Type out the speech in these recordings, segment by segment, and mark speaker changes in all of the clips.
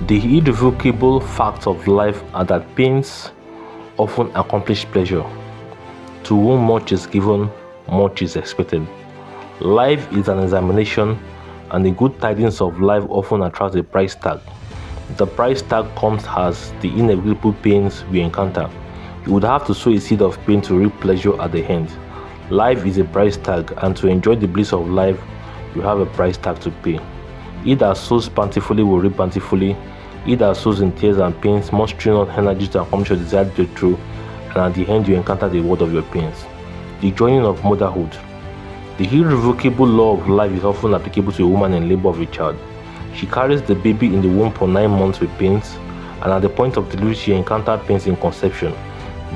Speaker 1: The irrevocable fact of life are that pains often accomplish pleasure. To whom much is given, much is expected. Life is an examination, and the good tidings of life often attract a price tag. The price tag comes as the inevitable pains we encounter. You would have to sow a seed of pain to reap pleasure at the end. Life is a price tag, and to enjoy the bliss of life, you have a price tag to pay. He that sows bountifully will reap bountifully. He that sows in tears and pains must strain on energy to accomplish your desired breakthrough, and at the end you encounter the word of your pains. The joining of motherhood. The irrevocable law of life is often applicable to a woman in labor of a child. She carries the baby in the womb for 9 months with pains, and at the point of delivery she encountered pains in conception.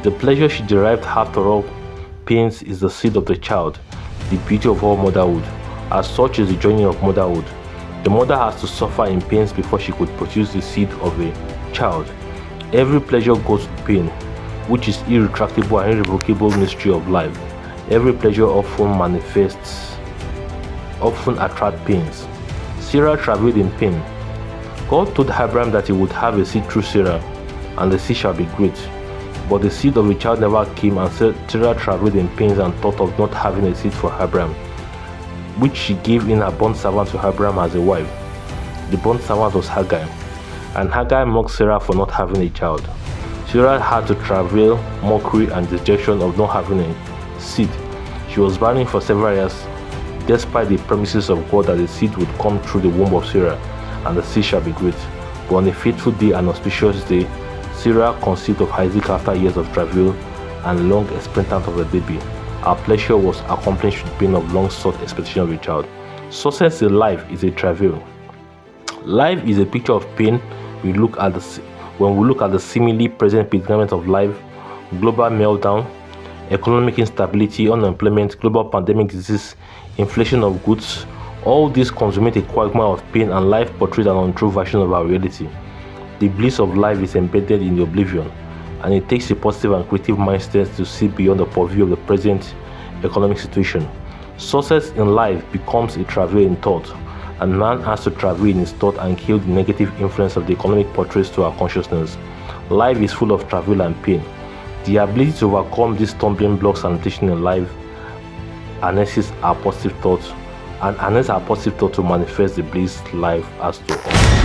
Speaker 1: The pleasure she derived after all pains is the seed of the child, the beauty of all motherhood. As such is the journey of motherhood. The mother has to suffer in pains before she could produce the seed of a child. Every pleasure goes with pain, which is irretractable and irrevocable mystery of life. Every pleasure often attracts pains. Sarah travailed in pain. God told Abraham that he would have a seed through Sarah, and the seed shall be great. But the seed of the child never came, and Sarah travailed in pains and thought of not having a seed for Abraham, which she gave in her bondservant to Abraham as a wife. The bondservant was Hagar, and Hagar mocked Sarah for not having a child. Sarah had to travail mockery and dejection of not having a seed. She was barren for several years, despite the promises of God that the seed would come through the womb of Sarah, and the seed shall be great. But on a fateful day and auspicious day, Sarah conceived of Isaac after years of travail and long expectant of a baby. Our pleasure was accomplished with pain of long-sought expectation of a child. Success in life is a travail. Life is a picture of pain. When we look at the seemingly present predicament of life: global meltdown, economic instability, unemployment, global pandemic disease, inflation of goods. All this consummate a quagmire of pain, and life portrays an untrue version of our reality. The bliss of life is embedded in the oblivion, and it takes a positive and creative mindset to see beyond the purview of the present economic situation. Success in life becomes a travail in thought, and man has to travail in his thought and kill the negative influence of the economic portraits to our consciousness. Life is full of travail and pain. The ability to overcome these stumbling blocks and temptation in life harnesses our positive thoughts to manifest the bliss life has to offer.